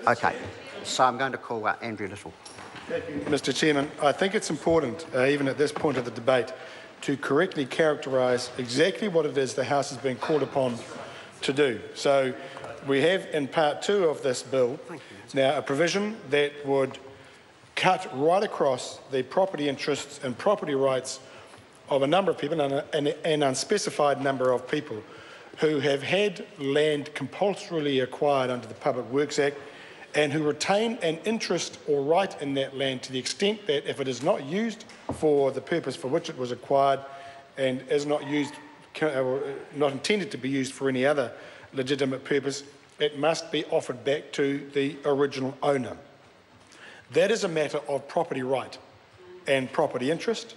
Okay, so I'm going to call Andrew Little. Thank you, Mr. Chairman. I think it's important, even at this point of the debate, to correctly characterise exactly what it is the House has been called upon to do. So we have in Part 2 of this bill now a provision that would cut right across the property interests and property rights of a number of people, an unspecified number of people, who have had land compulsorily acquired under the Public Works Act and who retain an interest or right in that land to the extent that if it is not used for the purpose for which it was acquired and is not used, not intended to be used for any other legitimate purpose, it must be offered back to the original owner. That is a matter of property right and property interest,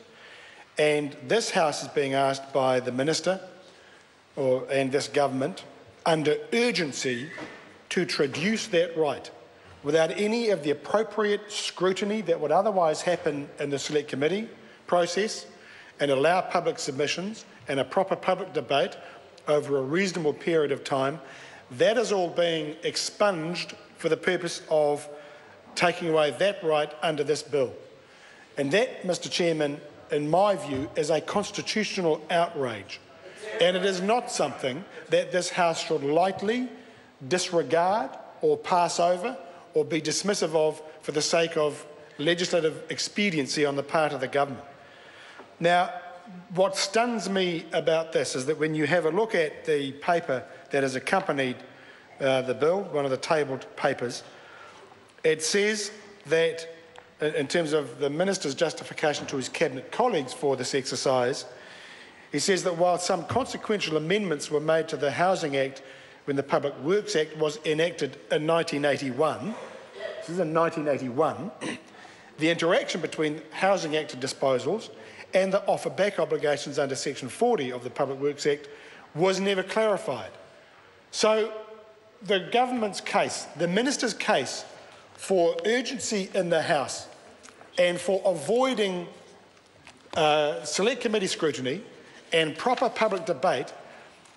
and this House is being asked by the Minister and this government under urgency to traduce that right without any of the appropriate scrutiny that would otherwise happen in the Select Committee process and allow public submissions and a proper public debate over a reasonable period of time. That is all being expunged for the purpose of taking away that right under this bill. And that, Mr. Chairman, in my view, is a constitutional outrage. And it is not something that this House should lightly disregard or pass over or be dismissive of for the sake of legislative expediency on the part of the government. Now, what stuns me about this is that when you have a look at the paper that has accompanied the bill, one of the tabled papers, it says that, in terms of the Minister's justification to his Cabinet colleagues for this exercise, he says that while some consequential amendments were made to the Housing Act when the Public Works Act was enacted in 1981, this is in 1981, the interaction between Housing Act disposals and the offer-back obligations under Section 40 of the Public Works Act was never clarified. So the government's case, the Minister's case for urgency in the House and for avoiding Select Committee scrutiny and proper public debate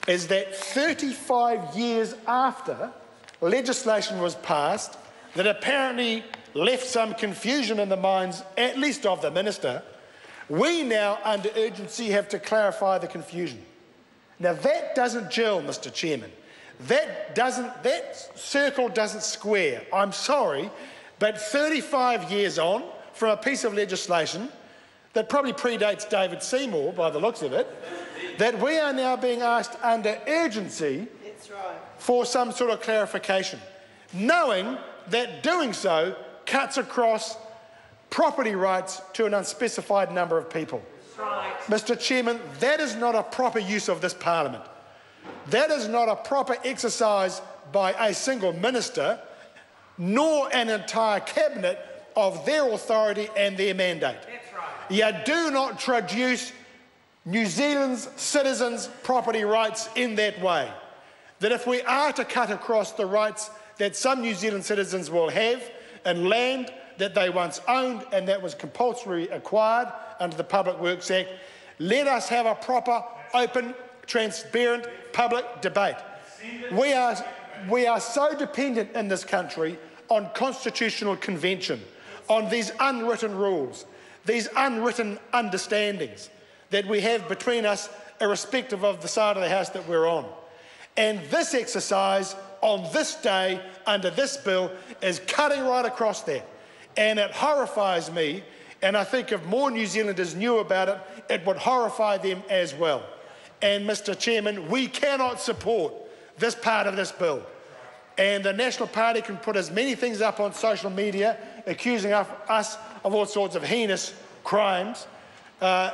is that 35 years after legislation was passed that apparently left some confusion in the minds, at least of the Minister, we now, under urgency, have to clarify the confusion. Now, that doesn't gel, Mr. Chairman. That circle doesn't square. I'm sorry, but 35 years on from a piece of legislation that probably predates David Seymour, by the looks of it, that we are now being asked under urgency for some sort of clarification, knowing that doing so cuts across property rights to an unspecified number of people. Right. Mr. Chairman, that is not a proper use of this Parliament. That is not a proper exercise by a single minister, nor an entire cabinet of their authority and their mandate. That's right. You do not traduce New Zealand's citizens' property rights in that way. That if we are to cut across the rights that some New Zealand citizens will have in land that they once owned and that was compulsorily acquired under the Public Works Act, let us have a proper, open, transparent public debate. We are so dependent in this country on constitutional convention, on these unwritten rules, these unwritten understandings that we have between us, irrespective of the side of the House that we're on. And this exercise on this day under this bill is cutting right across that. And it horrifies me, and I think if more New Zealanders knew about it, it would horrify them as well. And, Mr. Chairman, we cannot support this part of this bill. And the National Party can put as many things up on social media accusing us of all sorts of heinous crimes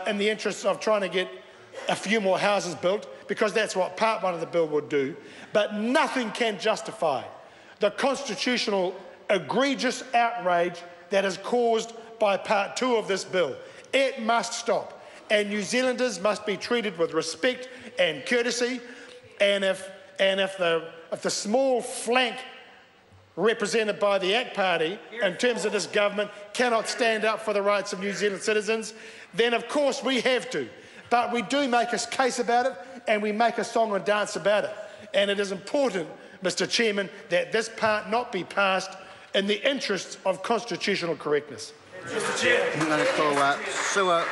in the interests of trying to get a few more houses built, because that's what Part 1 of the bill would do. But nothing can justify the constitutional egregious outrage that is caused by Part 2 of this bill. It must stop, and New Zealanders must be treated with respect and courtesy. And if the small flank represented by the ACT Party in terms of this government cannot stand up for the rights of New Zealand citizens, then of course we have to. But we do make a case about it, and we make a song and dance about it. And it is important, Mr. Chairman, that this part not be passed in the interests of constitutional correctness. I'm going to call Sewer